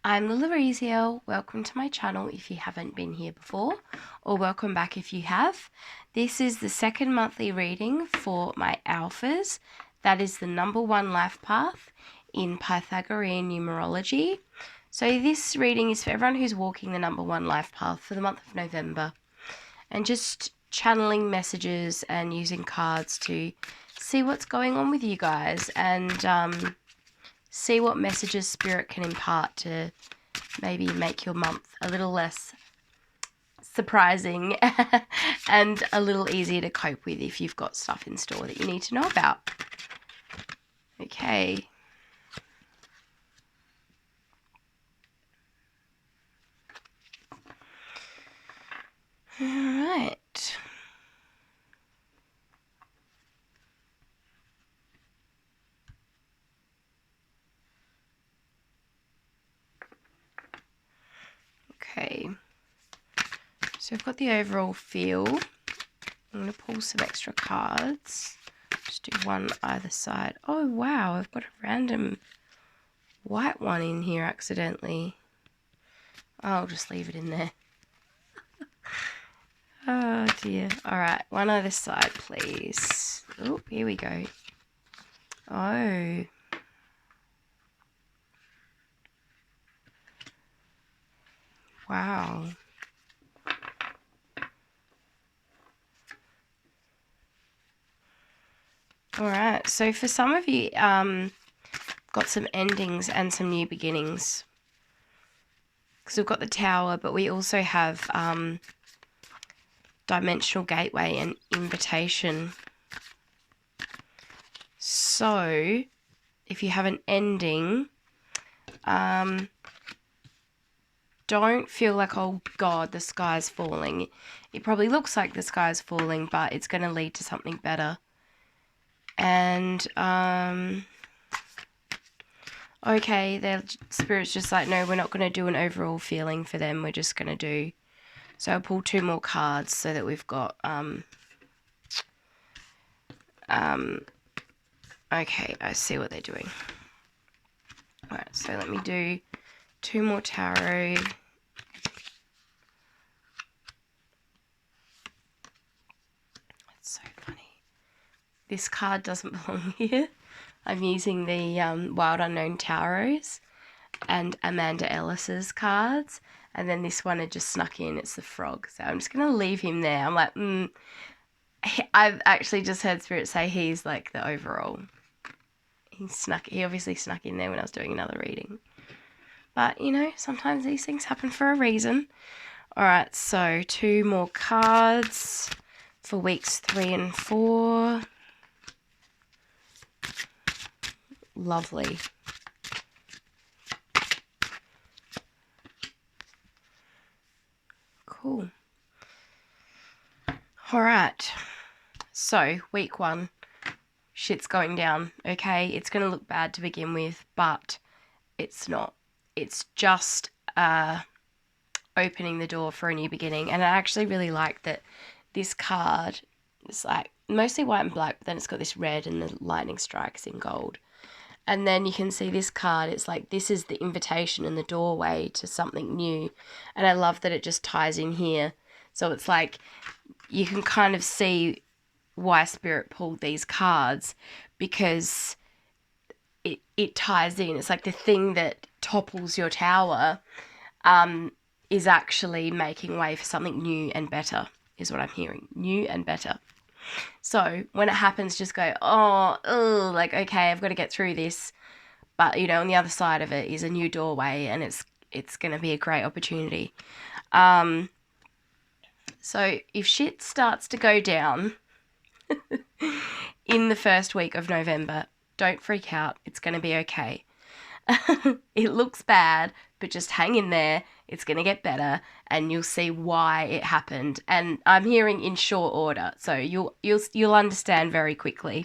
I'm Lilarhixiel. Welcome to my channel if you haven't been here before, or welcome back if you have. This is the second monthly reading for my alphas. That is the number 1 life path in Pythagorean numerology. So this reading is for everyone who's walking the number 1 life path for the month of November, and just channeling messages and using cards to see what's going on with you guys, and see what messages Spirit can impart to maybe make your month a little less surprising and a little easier to cope with if you've got stuff in store that you need to know about. Okay. All right. Okay, so I've got the overall feel. I'm going to pull some extra cards. Just do one either side. Oh, wow, I've got a random white one in here accidentally. I'll just leave it in there. Oh, dear. All right, one either side, please. Oh, here we go. Oh. Wow. All right, so for some of you, got some endings and some new beginnings. Because we've got the Tower, but we also have Dimensional Gateway and Invitation. So, if you have an ending, don't feel like, oh God, the sky's falling. It probably looks like the sky's falling, but it's going to lead to something better. And, okay, their Spirit's just like, no, we're not going to do an overall feeling for them. We're just going to do... So I'll pull 2 more cards so that we've got, okay, I see what they're doing. Alright, so let me do 2 more tarot. That's so funny. This card doesn't belong here. I'm using the Wild Unknown Tarots and Amanda Ellis's cards. And then this one had just snuck in. It's the frog. So I'm just going to leave him there. I'm like, I've actually just heard Spirit say he's like the overall. He obviously snuck in there when I was doing another reading. But, you know, sometimes these things happen for a reason. All right, so 2 more cards for weeks 3 and 4. Lovely. Cool. All right. So, week 1, shit's going down, okay? It's going to look bad to begin with, but it's not. It's just opening the door for a new beginning. And I actually really like that this card is like mostly white and black, but then it's got this red and the lightning strikes in gold. And then you can see this card, it's like this is the invitation and the doorway to something new. And I love that it just ties in here. So it's like you can kind of see why Spirit pulled these cards, because it ties in. It's like the thing that topples your tower is actually making way for something new and better, is what I'm hearing. New and better. So when it happens, just go, like, okay, I've got to get through this. But, you know, on the other side of it is a new doorway, and it's going to be a great opportunity. So if shit starts to go down in the first week of November, don't freak out. It's going to be okay. It looks bad, but just hang in there. It's going to get better, and you'll see why it happened. And I'm hearing in short order, so you'll understand very quickly.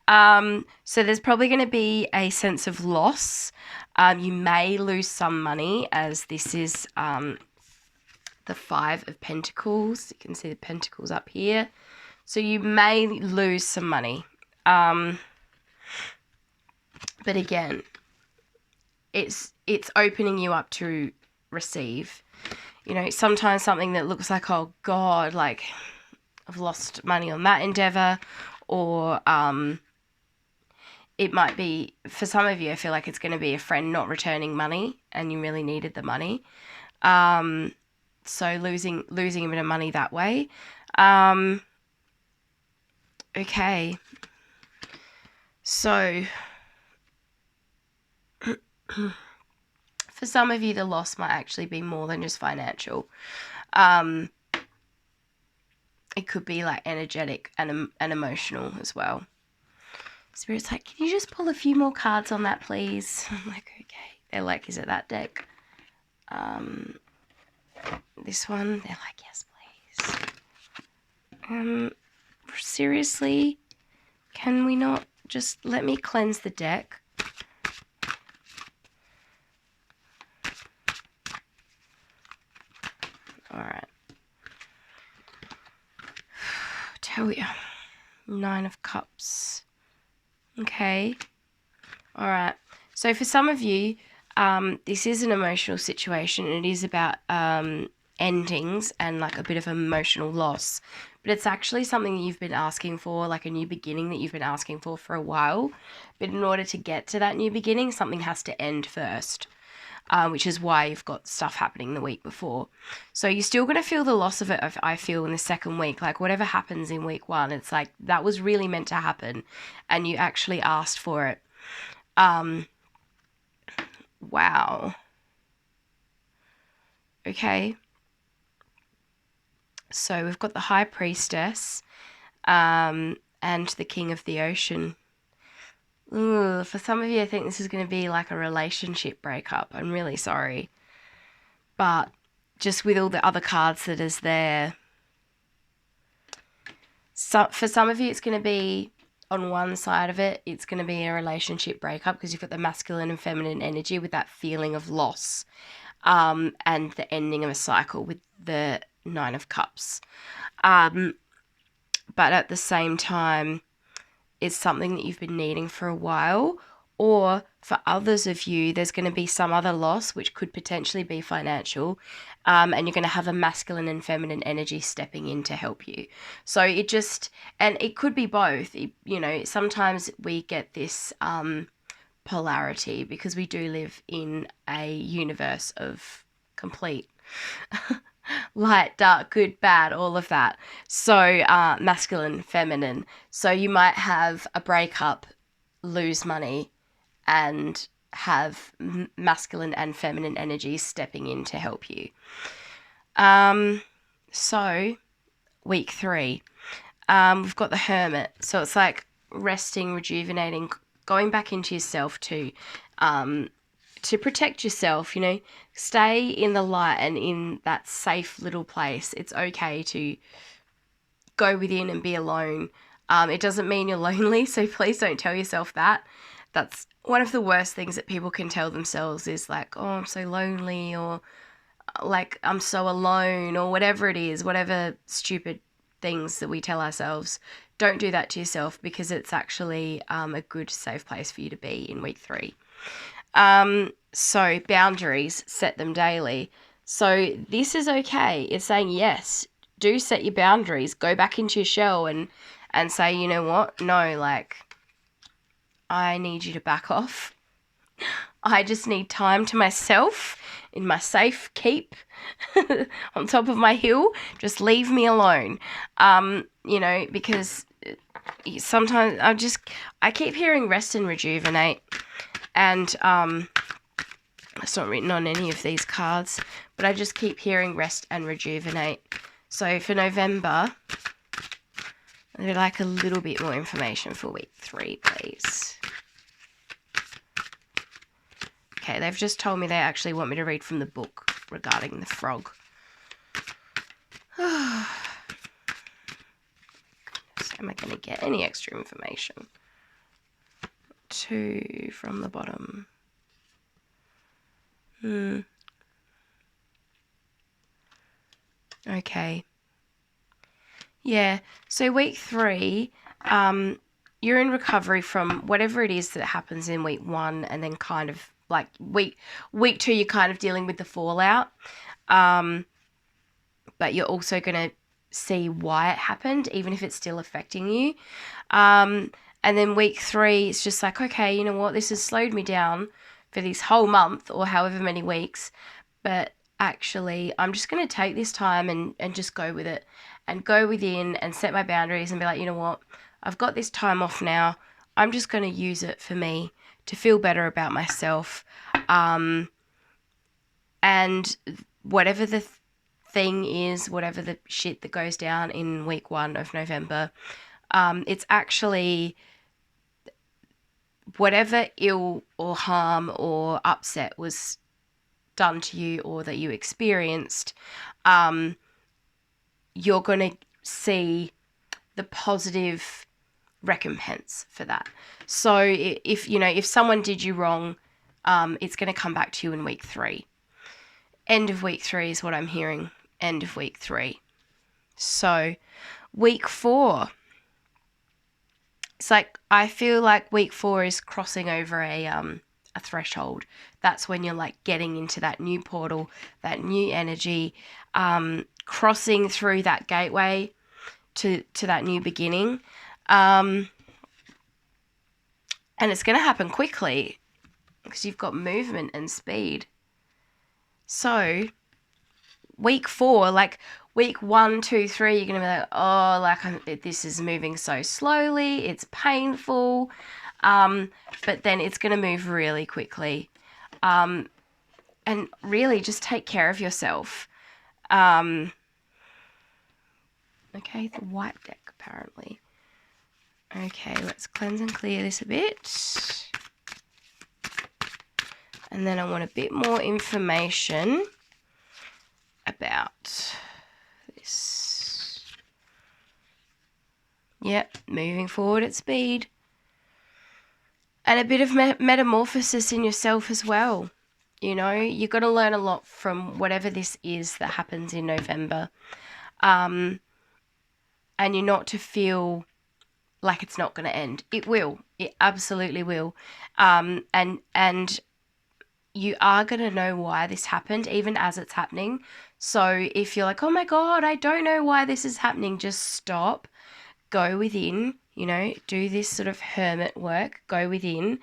So there's probably going to be a sense of loss. You may lose some money, as this is the 5 of Pentacles. You can see the Pentacles up here. So you may lose some money. But again, it's opening you up to receive. You know, sometimes something that looks like, oh God, like I've lost money on that endeavor, or it might be, for some of you, I feel like it's going to be a friend not returning money and you really needed the money. So losing a bit of money that way. Okay. So for some of you, the loss might actually be more than just financial. It could be like energetic and emotional as well. Spirit's like, can you just pull a few more cards on that, please? I'm like, okay. They're like, is it that deck? This one? They're like, yes, please. Seriously? Can we not just let me cleanse the deck? Alright. Tell you. 9 of Cups. Okay. Alright. So for some of you, this is an emotional situation, and it is about endings and like a bit of emotional loss. But it's actually something that you've been asking for, like a new beginning that you've been asking for a while. But in order to get to that new beginning, something has to end first. Which is why you've got stuff happening the week before. So you're still going to feel the loss of it, I feel, in the second week. Like whatever happens in week 1, it's like that was really meant to happen and you actually asked for it. Wow. Okay. So we've got the High Priestess and the King of the Ocean. Ooh, for some of you, I think this is going to be like a relationship breakup. I'm really sorry. But just with all the other cards that is there, so for some of you, it's going to be on one side of it, it's going to be a relationship breakup because you've got the masculine and feminine energy with that feeling of loss, and the ending of a cycle with the 9 of Cups. But at the same time, it's something that you've been needing for a while. Or for others of you, there's going to be some other loss, which could potentially be financial, and you're going to have a masculine and feminine energy stepping in to help you. So it just, and it could be both. You know, sometimes we get this polarity because we do live in a universe of complete light, dark, good, bad, all of that. So masculine, feminine. So you might have a breakup, lose money, and have masculine and feminine energies stepping in to help you. So week 3, we've got the Hermit. So it's like resting, rejuvenating, going back into yourself to protect yourself, you know, stay in the light and in that safe little place. It's okay to go within and be alone. It doesn't mean you're lonely, so please don't tell yourself that. That's one of the worst things that people can tell themselves is like, oh, I'm so lonely, or like I'm so alone, or whatever it is, whatever stupid things that we tell ourselves. Don't do that to yourself because it's actually a good, safe place for you to be in week 3. So boundaries, set them daily. So this is okay. It's saying, yes, do set your boundaries. Go back into your shell and say, you know what? No, like, I need you to back off. I just need time to myself in my safe keep on top of my hill. Just leave me alone. You know, because sometimes I keep hearing rest and rejuvenate, and it's not written on any of these cards, but I just keep hearing rest and rejuvenate. So for November, I'd like a little bit more information for week 3, please. Okay, they've just told me they actually want me to read from the book regarding the frog. Am I going to get any extra information? 2 from the bottom. Okay. Yeah, so week 3, you're in recovery from whatever it is that happens in week 1 and then kind of like week 2, you're kind of dealing with the fallout. But you're also going to see why it happened, even if it's still affecting you. And then week 3, it's just like, okay, you know what? This has slowed me down for this whole month or however many weeks. But actually, I'm just going to take this time and just go with it and go within and set my boundaries and be like, you know what? I've got this time off now. I'm just going to use it for me to feel better about myself. And whatever the thing is, whatever the shit that goes down in week 1 of November, it's actually whatever ill or harm or upset was done to you or that you experienced, you're going to see the positive recompense for that. So if someone did you wrong, it's going to come back to you in week 3. End of week 3 is what I'm hearing. End of week 3. So week 4, it's like I feel like week 4 is crossing over a threshold. That's when you're like getting into that new portal, that new energy, crossing through that gateway to that new beginning. And it's going to happen quickly because you've got movement and speed. So week 4, like week 1, 2, 3, you're going to be like, oh, like this is moving so slowly. It's painful. But then it's going to move really quickly. And really just take care of yourself. Okay, the white deck apparently. Okay, let's cleanse and clear this a bit. And then I want a bit more information about this. Yep, moving forward at speed. And a bit of metamorphosis in yourself as well. You know, you've got to learn a lot from whatever this is that happens in November. And you're not to feel like it's not going to end. It will. It absolutely will. And you are going to know why this happened, even as it's happening. So if you're like, oh my God, I don't know why this is happening, just stop, go within, you know, do this sort of hermit work, go within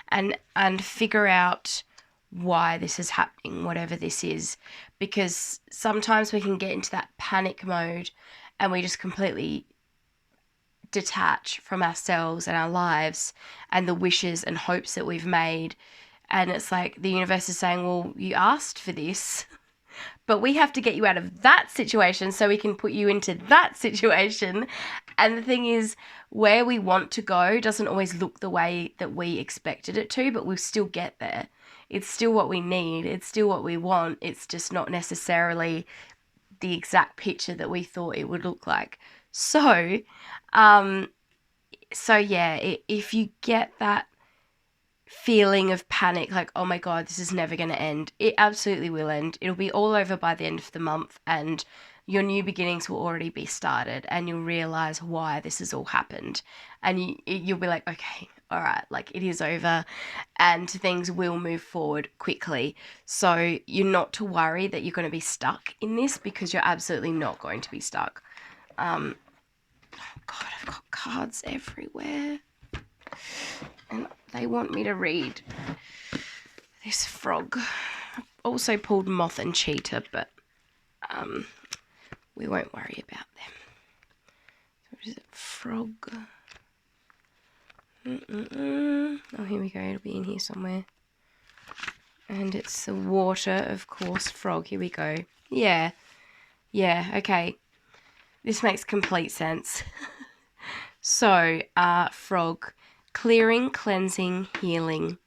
and figure out why this is happening, whatever this is. Because sometimes we can get into that panic mode and we just completely detach from ourselves and our lives and the wishes and hopes that we've made. And it's like the universe is saying, well, you asked for this, but we have to get you out of that situation so we can put you into that situation. And the thing is, where we want to go doesn't always look the way that we expected it to, but we'll still get there. It's still what we need. It's still what we want. It's just not necessarily the exact picture that we thought it would look like. So yeah, if you get that feeling of panic, like, oh my God, this is never going to end, it absolutely will end. It'll be all over by the end of the month and your new beginnings will already be started and you'll realize why this has all happened. And you'll be like, okay, all right, like it is over and things will move forward quickly. So you're not to worry that you're going to be stuck in this, because you're absolutely not going to be stuck. God, I've got cards everywhere. And they want me to read this frog. I've also pulled moth and cheetah, but we won't worry about them. What is it? Frog. Oh, here we go. It'll be in here somewhere. And it's the water, of course, frog. Here we go. Yeah, okay. This makes complete sense. So, frog. Clearing, cleansing, healing.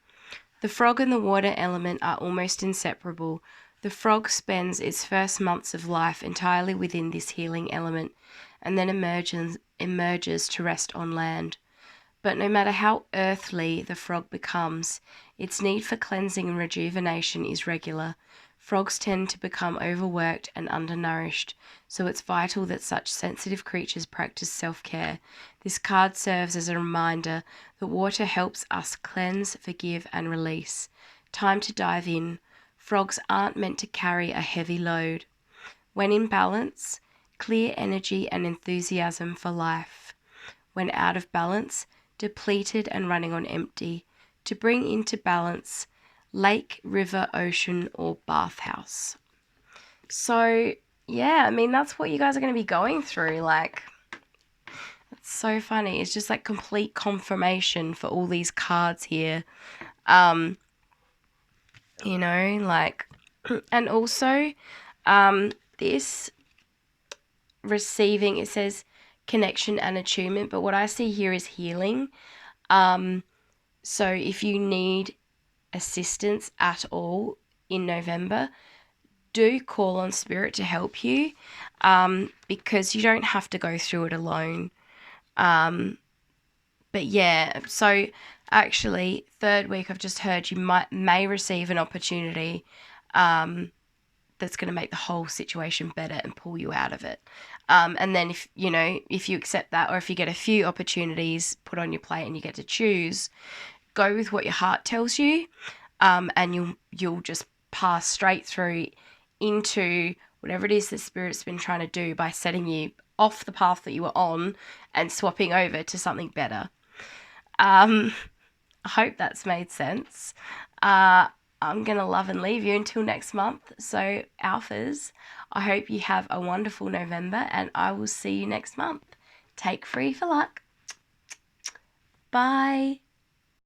The frog and the water element are almost inseparable. The frog spends its first months of life entirely within this healing element and then emerges to rest on land. But no matter how earthly the frog becomes, its need for cleansing and rejuvenation is regular. Frogs tend to become overworked and undernourished, so it's vital that such sensitive creatures practice self-care. This card serves as a reminder that water helps us cleanse, forgive, and release. Time to dive in. Frogs aren't meant to carry a heavy load. When in balance, clear energy and enthusiasm for life. When out of balance, depleted and running on empty. To bring into balance, lake, river, ocean, or bathhouse. So, yeah, I mean, that's what you guys are going to be going through. Like, it's so funny. It's just like complete confirmation for all these cards here. You know, like, and also, this receiving, it says connection and attunement, but what I see here is healing. So if you need assistance at all in November, do call on Spirit to help you, because you don't have to go through it alone. But yeah, so actually, third week I've just heard you may receive an opportunity that's going to make the whole situation better and pull you out of it. And then if you accept that, or if you get a few opportunities put on your plate and you get to choose, go with what your heart tells you, and you'll just pass straight through into whatever it is that Spirit's been trying to do by setting you off the path that you were on and swapping over to something better. I hope that's made sense. I'm going to love and leave you until next month. So, Alphas, I hope you have a wonderful November, and I will see you next month. Take free for luck. Bye.